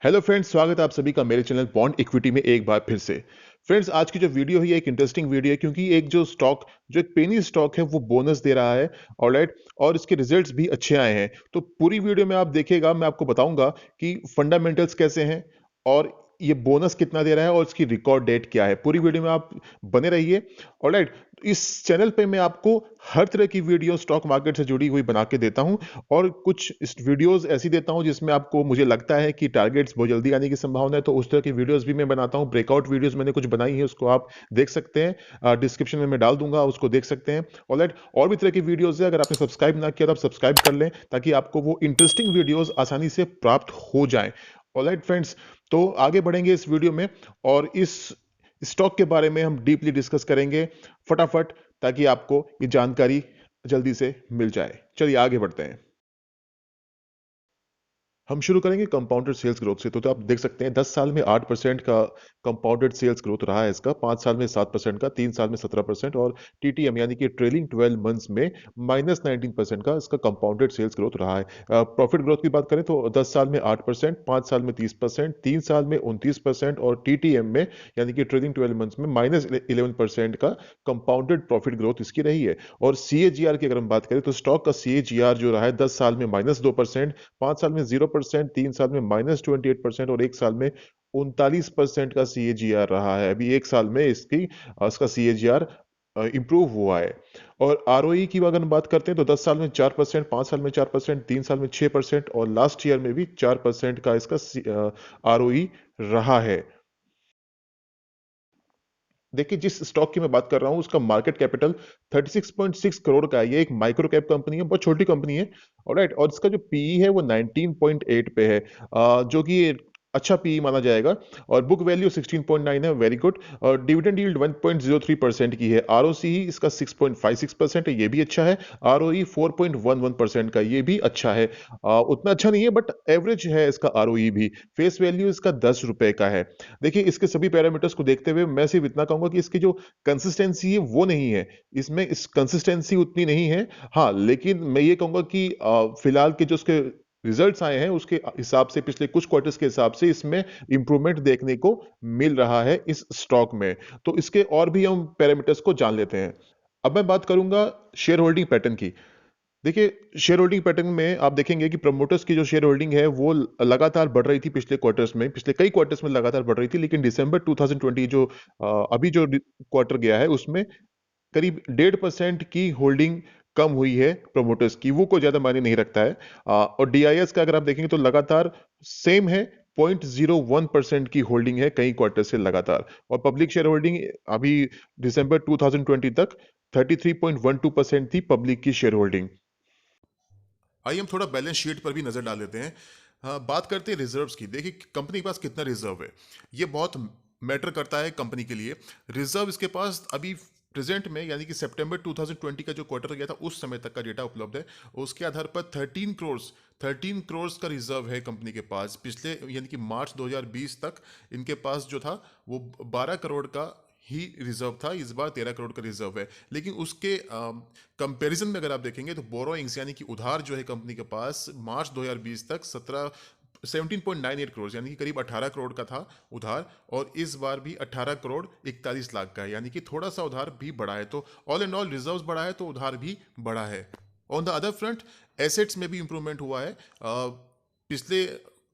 Hello friends, स्वागत है आप सभी का मेरे चैनल बॉन्ड इक्विटी में एक बार फिर से। फ्रेंड्स, आज की जो वीडियो है ये एक इंटरेस्टिंग वीडियो है क्योंकि एक जो एक पेनी स्टॉक है वो बोनस दे रहा है। ऑलराइट, और इसके रिजल्ट्स भी अच्छे आए हैं। तो पूरी वीडियो में आप देखिएगा, मैं आपको बताऊंगा कि फंडामेंटल्स कैसे हैं और ये बोनस कितना दे रहा है और इसकी रिकॉर्ड डेट क्या है। पूरी वीडियो में आप बने रहिए। ऑलराइट, इस चैनल पे मैं आपको हर तरह की वीडियो स्टॉक मार्केट से जुड़ी हुई बना के देता हूं और कुछ इस वीडियोस ऐसी देता हूं जिसमें आपको मुझे लगता है कि टारगेट्स बहुत जल्दी आने की संभावना है, तो उस तरह की वीडियोस भी मैं बनाता हूं। ब्रेकआउट वीडियोस मैंने कुछ बनाई है, उसको आप देख सकते हैं, डिस्क्रिप्शन में मैं डाल दूंगा, उसको देख सकते हैं। ऑलराइट, और भी तरह की वीडियोस है, अगर आपने सब्सक्राइब ना किया तो आप सब्सक्राइब कर लें ताकि आपको वो इंटरेस्टिंग वीडियोस आसानी से प्राप्त हो जाएं। ऑलराइट फ्रेंड्स, तो आगे बढ़ेंगे इस वीडियो में और इस स्टॉक के बारे में हम डीपली डिस्कस करेंगे फटाफट, ताकि आपको ये जानकारी जल्दी से मिल जाए। चलिए आगे बढ़ते हैं। हम शुरू करेंगे कंपाउंडेड सेल्स ग्रोथ से। तो आप देख सकते हैं 10 साल में 8% का कंपाउंडेड सेल्स ग्रोथ रहा है इसका, 5 साल में 7% का, 3 साल में 17% और टीटीएम यानी कि ट्रेलिंग 12 मंथ्स में -19% का इसका कंपाउंडेड सेल्स ग्रोथ रहा है। प्रॉफिट ग्रोथ की बात करें तो 10 साल में 8%, 5 साल में 30%, 3 साल में 29% और टीटीएम में यानी कि ट्रेलिंग 12 मंथ्स में -11% का कंपाउंडेड प्रॉफिट ग्रोथ इसकी रही है। और सीएजीआर की अगर हम बात करें तो स्टॉक का सीएजीआर जो रहा है 10 साल में -2%, 5 साल में 0%, 3 साल में -28% और 1 साल में 39% का सीएजीआर रहा है। अभी 1 साल में इसका सीएजीआर इंप्रूव हुआ है। और आरओई की अगर हम बात करते हैं तो 10 साल में 4%, 5 साल में 4%, 3 साल में 6% और लास्ट ईयर में भी 4% का इसका आरओई रहा है। देखिए, जिस स्टॉक की मैं बात कर रहा हूं उसका मार्केट कैपिटल 36.6 करोड़ का है। ये एक माइक्रो कैप कंपनी है, बहुत छोटी कंपनी है। ऑलराइट, और इसका जो पीई है वो 19.8 पे है, जो कि अच्छा पीई माना जाएगा। और बुक वैल्यू 16.9 है, वेरी गुड। और डिविडेंड यील्ड 1.03% की है। आरओसी इसका 6.56% है, ये भी अच्छा है। आरओई 4.11% का, ये भी अच्छा है। उतना अच्छा नहीं है बट एवरेज है इसका आरओई भी। फेस वैल्यू इसका 10 रुपए का है। देखिए, इसके सभी पैरामीटर्स को देखते हुए मैं सिर्फ इतना कहूंगा कि इसकी जो कंसिस्टेंसी है वो नहीं है, इसमें इस कंसिस्टेंसी उतनी नहीं है। हाँ, लेकिन मैं ये कहूंगा कि फिलहाल के जो उसके रिजल्ट्स आए हैं उसके हिसाब से, पिछले कुछ क्वार्टर्स के हिसाब से इसमें इंप्रूवमेंट देखने को मिल रहा है इस स्टॉक में। तो इसके और भी हम पैरामीटर्स को जान लेते हैं। अब मैं बात करूंगा शेयर होल्डिंग पैटर्न की। देखिए, शेयर होल्डिंग पैटर्न में आप देखेंगे कि प्रमोटर्स की जो शेयर होल्डिंग है वो लगातार बढ़ रही थी पिछले क्वार्टर्स में, पिछले कई क्वार्टर्स में लगातार बढ़ रही थी, लेकिन दिसंबर 2020 जो अभी जो क्वार्टर गया है उसमें करीब 1.5% की होल्डिंग कम हुई है प्रमोटर्स की। वो कोई ज्यादा मायने नहीं रखता है। और डीआईएस का अगर आप देखेंगे तो लगातार सेम है, 0.01% की होल्डिंग है कई क्वार्टर से लगातार। और पब्लिक शेयर होल्डिंग अभी दिसंबर 2020 तक 33.12% थी पब्लिक की शेयर होल्डिंग। आइए हम थोड़ा बैलेंस शीट पर भी नजर डाल लेते हैं। हाँ, बात करते हैं रिजर्व्स की। देखिए, कंपनी के पास कितना रिजर्व है, ये बहुत मैटर करता है कंपनी के लिए। रिजर्व इसके पास अभी प्रेजेंट में यानी कि सितंबर 2020 का जो क्वार्टर गया था उस समय तक का डेटा उपलब्ध है। उसके आधार पर 13 करोड़ का रिजर्व है कंपनी के पास। पिछले यानी कि मार्च 2020 तक इनके पास जो था वो 12 करोड़ का ही रिजर्व था। इस बार 13 करोड़ का रिजर्व है। लेकिन उसके कंपैरिजन में अगर आप देखेंगे तो बोरोइंग्स यानी कि उधार जो है कंपनी के पास मार्च 2020 तक 17.98 करोड़ यानी कि करीब 18 करोड़ का था उधार, और इस बार भी 18 करोड़ 41 लाख का है, यानी कि थोड़ा सा उधार भी बढ़ा है। तो ऑल एंड ऑल रिजर्व्स बढ़ा है तो उधार भी बढ़ा है। On the other front assets में भी इंप्रूवमेंट हुआ है। पिछले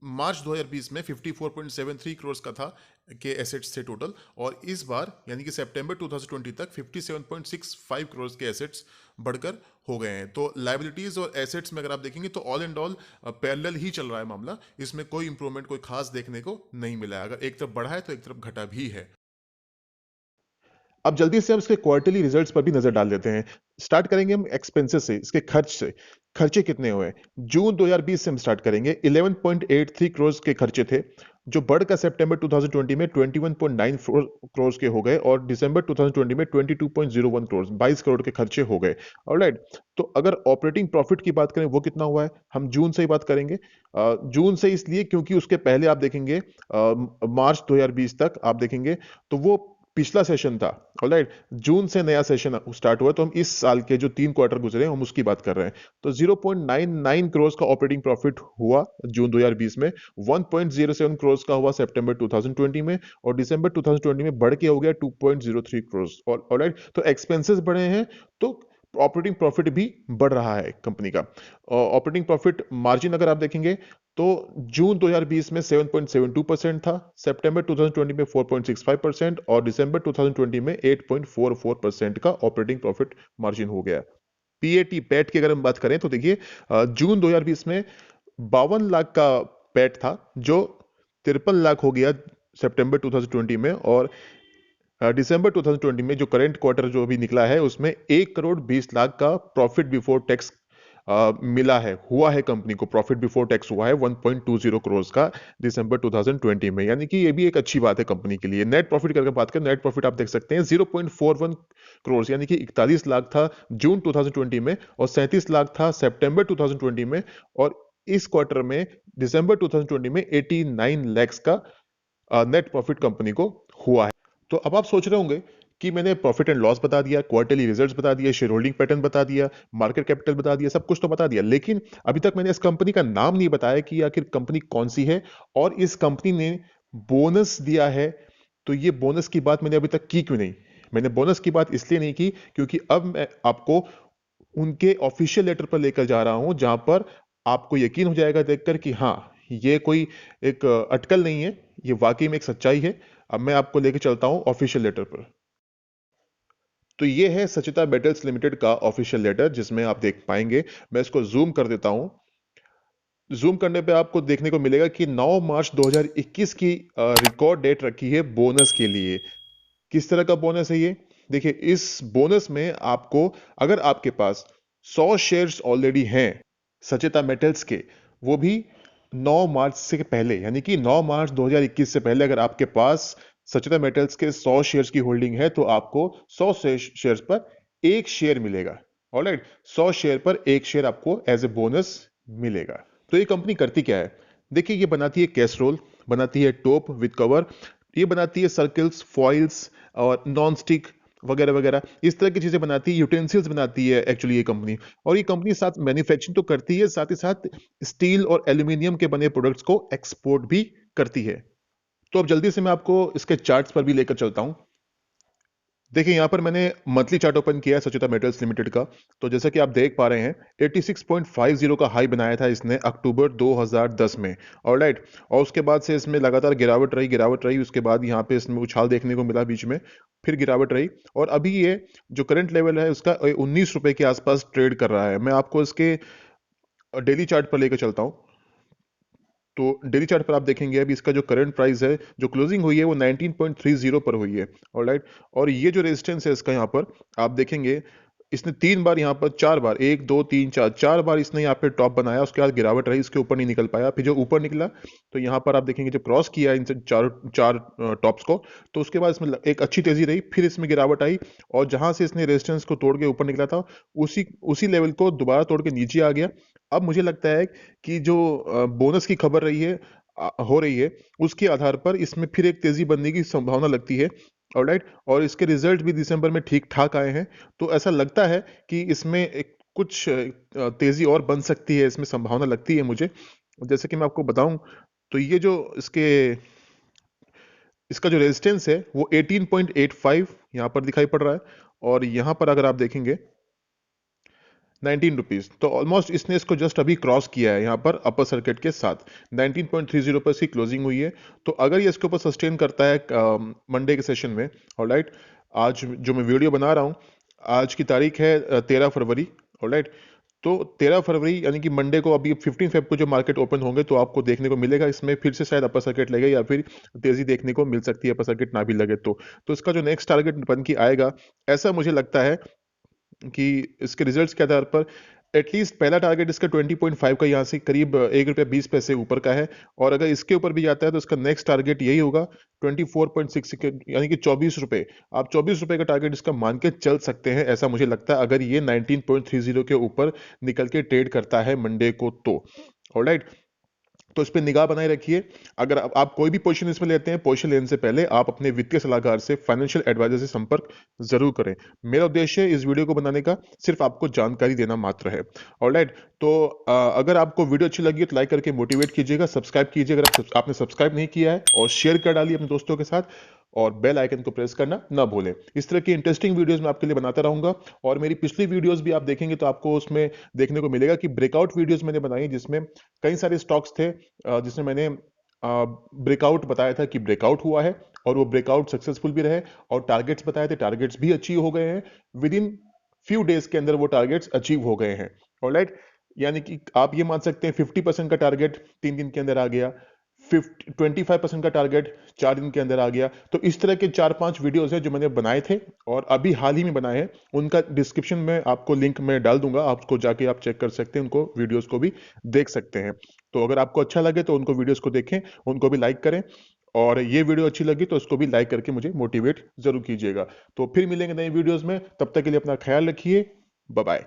मार्च 2020 में 54.73 करोड़ का था के एसेट्स थे टोटल, और इस बार यानी कि सितंबर 2020 तक 57.65 करोड़ के एसेट्स बढ़कर हो गए हैं। तो लायबिलिटीज और एसेट्स में अगर आप देखेंगे तो ऑल एंड ऑल पैरेलल ही चल रहा है मामला। इसमें कोई इंप्रूवमेंट, कोई खास देखने को नहीं मिला है। अगर एक तरफ बढ़ा है तो एक तरफ घटा भी है। अब जल्दी से हम इसके क्वार्टरली रिजल्ट्स पर भी नजर डाल देते हैं। स्टार्ट करेंगे हम एक्सपेंसेस से, इसके खर्च से। खर्चे कितने हुए जून 2020 से हम स्टार्ट करेंगे। 11.83 करोड़ के खर्चे थे, जो बढ़कर सितंबर 2020 में 21.9 करोड़ के हो गए और दिसंबर 2020 में 22.01 करोड़, 22 करोड़ के खर्चे हो गए। ऑलराइट, तो अगर ऑपरेटिंग प्रॉफिट की बात करें वो कितना हुआ है, हम जून से ही बात करेंगे। जून से इसलिए क्योंकि उसके पहले आप देखेंगे मार्च 2020 तक आप देखेंगे तो वो पिछला सेशन था, ऑलराइट, जून से नया सेशन स्टार्ट हुआ, तो हम इस साल के जो 3 क्वार्टर गुजरे हम उसकी बात कर रहे हैं। तो 0.99 करोड़ का ऑपरेटिंग प्रॉफिट हुआ जून 2020 में, 1.07 करोड़ का हुआ सितंबर 2020 में, और दिसंबर 2020 में बढ़ के हो गया 2.03 करोड़। ऑलराइट, तो एक्सपेंसेस बढ़े हैं तो ऑपरेटिंग प्रॉफिट भी बढ़ रहा है कंपनी का। ऑपरेटिंग प्रॉफिट मार्जिन अगर आप देखेंगे तो जून 2020 में 7.72% था, सितंबर 2020 में 4.65% और दिसंबर 2020 में 8.44% का ऑपरेटिंग प्रॉफिट मार्जिन हो गया। पीएटी पैट की अगर हम बात करें तो देखिए जून 2020 में 52 लाख का पैट था, जो 53 लाख हो गया सितंबर 2020 में, और दिसंबर 2020 में जो करंट क्वार्टर जो अभी निकला है उसमें 1 करोड़ 20 लाख का प्रॉफिट बिफोर टैक्स मिला है, हुआ है, कंपनी को प्रॉफिट बिफोर टैक्स हुआ है 1.20 करोड़ का दिसंबर 2020 में, यानी कि ये भी एक अच्छी बात है कंपनी के लिए। नेट प्रॉफिट करके बात करें, नेट प्रॉफिट आप देख सकते हैं 0.41 करोड़, यानी कि 41 लाख था जून 2020 में और 37 लाख था सितंबर 2020 में, और इस क्वार्टर में दिसंबर 2020 में 89 लैक्स का नेट प्रॉफिट कंपनी को हुआ है। तो अब आप सोच रहे होंगे कि मैंने प्रॉफिट एंड लॉस बता दिया, क्वार्टरली रिजल्ट्स बता दिया, शेयर होल्डिंग पैटर्न बता दिया, मार्केट कैपिटल बता दिया, सब कुछ तो बता दिया, लेकिन अभी तक मैंने इस कंपनी का नाम नहीं बताया कि आखिर कंपनी कौन सी है और इस कंपनी ने बोनस दिया है। तो ये बोनस की बात मैंने अभी तक की क्यों नहीं? मैंने बोनस की बात इसलिए नहीं की क्योंकि अब मैं आपको उनके ऑफिशियल लेटर पर लेकर जा रहा हूं, जहां पर आपको यकीन हो जाएगा देखकर कि हाँ, ये कोई एक अटकल नहीं है, ये वाकई में एक सच्चाई है। अब मैं आपको लेकर चलता हूं ऑफिशियल लेटर पर। तो ये है सचिता मेटल्स लिमिटेड का ऑफिशियल लेटर, जिसमें आप देख पाएंगे, मैं इसको जूम कर देता हूं। जूम करने पे आपको देखने को मिलेगा कि 9 मार्च 2021 की रिकॉर्ड डेट रखी है बोनस के लिए। किस तरह का बोनस है ये? देखिए, इस बोनस में आपको, अगर आपके पास 100 शेयर्स ऑलरेडी हैं सचेता मेटल्स के, वो भी 9 मार्च से पहले, यानी कि 9 मार्च 2021 से पहले अगर आपके पास सचेता मेटल्स के 100 शेयर्स की होल्डिंग है तो आपको 100 शेयर्स पर एक शेयर मिलेगा। ऑलराइट, 100 शेयर पर एक शेयर आपको एज ए बोनस मिलेगा। तो ये कंपनी करती क्या है? देखिए, ये बनाती है कैसरोल, बनाती है टोप विद कवर, ये बनाती है सर्कल्स, फॉइल्स और नॉन स्टिक वगैरह वगैरह, इस तरह की चीजें बनाती है, यूटेंसिल्स बनाती है एक्चुअली ये कंपनी। और ये कंपनी साथ मैन्युफैक्चरिंग तो करती है, साथ ही साथ स्टील और एल्यूमिनियम के बने प्रोडक्ट्स को एक्सपोर्ट भी करती है। तो अब जल्दी से मैं आपको इसके चार्ट्स पर भी लेकर चलता हूं। देखिए, यहाँ पर मैंने मंथली चार्ट ओपन किया है सचिता मेटल्स लिमिटेड का। तो जैसा कि आप देख पा रहे हैं, 86.50 का हाई बनाया था इसने अक्टूबर 2010 में, ऑलराइट, और उसके बाद से इसमें लगातार गिरावट रही, उसके बाद यहाँ पे इसमें उछाल देखने को मिला, बीच में फिर गिरावट रही, और अभी ये जो करंट लेवल है उसका 19 रुपए के आसपास ट्रेड कर रहा है। मैं आपको इसके डेली चार्ट पर लेकर चलता हूँ। तो डेली चार्ट पर आप देखेंगे अभी इसका जो करंट प्राइस है, जो क्लोजिंग हुई है, वो 19.30 पर हुई है, ऑलराइट, और ये जो रेजिस्टेंस है इसका, यहाँ पर आप देखेंगे इसने 3 बार, यहाँ पर 4 बार, 1 2 3 4 4 बार इसने यहाँ पे टॉप बनाया, उसके बाद गिरावट रही, इसके ऊपर नहीं निकल पाया, फिर जो ऊपर निकला तो यहाँ पर आप देखेंगे जब क्रॉस किया इन चार चार टॉप्स को, तो उसके बाद इसमें एक अच्छी तेजी रही, फिर इसमें गिरावट आई, और जहां से इसने रेजिस्टेंस को तोड़ के ऊपर निकला था, उसी उसी लेवल को दोबारा तोड़ के नीचे आ गया। अब मुझे लगता है कि जो बोनस की खबर रही है, हो रही है, उसके आधार पर इसमें फिर एक तेजी बनने की संभावना लगती है, ऑलराइट, और इसके रिजल्ट भी दिसंबर में ठीक ठाक आए हैं, तो ऐसा लगता है कि इसमें एक कुछ तेजी और बन सकती है, इसमें संभावना लगती है मुझे। जैसे कि मैं आपको बताऊं, तो ये जो इसका जो रेजिस्टेंस है वो 18.85 यहाँ पर दिखाई पड़ रहा है, और यहाँ पर अगर आप देखेंगे 19 रुपीज, तो ऑलमोस्ट इसने इसको जस्ट अभी क्रॉस किया है यहाँ पर अपर सर्किट के साथ, 19.30 पर इसकी क्लोजिंग हुई है। तो अगर ये इसके ऊपर सस्टेन करता है मंडे के सेशन में, ऑलराइट, आज जो मैं वीडियो बना रहा हूँ, आज की तारीख है 13 फरवरी, ऑलराइट, तो 13 फरवरी यानी कि मंडे को, अभी 15 फेब को जो मार्केट ओपन होंगे तो आपको देखने को मिलेगा इसमें फिर से शायद अपर सर्किट लगे, या फिर तेजी देखने को मिल सकती है, अपर सर्किट ना भी लगे तो इसका जो नेक्स्ट टारगेट बन के आएगा, ऐसा मुझे लगता है कि इसके रिजल्ट्स के आधार पर एटलीस्ट पहला टारगेट इसका 20.5 का, यहाँ से करीब 1 रुपया 20 पैसे ऊपर का है, और अगर इसके ऊपर भी जाता है तो इसका नेक्स्ट टारगेट यही होगा 24.6, यानी कि 24 रुपए। आप 24 रुपए का टारगेट इसका मान के चल सकते हैं, ऐसा मुझे लगता है, अगर ये 19.30 के ऊपर निकल के ट्रेड करता है मंडे को तो, ऑलराइट। तो इस पे निगाह बनाए रखिए। अगर आप कोई भी पोजीशन इसमें लेते हैं, पोजीशन लेने से पहले आप अपने वित्तीय सलाहकार से, फाइनेंशियल एडवाइजर से संपर्क जरूर करें। मेरा उद्देश्य इस वीडियो को बनाने का सिर्फ आपको जानकारी देना मात्र है। ऑलराइट, तो अगर आपको वीडियो अच्छी लगी तो लाइक करके मोटिवेट कीजिएगा, सब्सक्राइब कीजिए अगर आपने सब्सक्राइब नहीं किया है, और शेयर कर डालिए अपने दोस्तों के साथ, और बेल आइकन को प्रेस करना ना भूलें। इस तरह की इंटरेस्टिंग वीडियोस मैं आपके लिए बनाता रहूंगा। और मेरी पिछली वीडियोस भी आप देखेंगे तो आपको उसमें देखने को मिलेगा कि ब्रेकआउट वीडियोस मैंने बनाई, जिसमें कई सारे स्टॉक्स थे जिसमें मैंने ब्रेकआउट बताया था कि ब्रेकआउट हुआ है, और वो ब्रेकआउट सक्सेसफुल भी रहे, और टारगेट्स बताए थे, टारगेट्स भी अचीव हो गए हैं। विद इन फ्यू डेज के अंदर वो टारगेट्स अचीव हो गए हैं। ऑलराइट, यानी कि आप ये मान सकते हैं 50% का टारगेट 3 दिन के अंदर आ गया, 25% का टारगेट 4 दिन के अंदर आ गया। तो इस तरह के 4-5 वीडियोस हैं जो मैंने बनाए थे और अभी हाल ही में बनाए हैं। उनका डिस्क्रिप्शन में आपको लिंक में डाल दूंगा, आप उसको जाके आप चेक कर सकते हैं, उनको वीडियोस को भी देख सकते हैं। तो अगर आपको अच्छा लगे तो उनको वीडियोस को देखें, उनको भी लाइक करें, और ये वीडियो अच्छी लगी तो उसको भी लाइक करके मुझे मोटिवेट जरूर कीजिएगा। तो फिर मिलेंगे नई वीडियोस में, तब तक के लिए अपना ख्याल रखिए। Bye bye.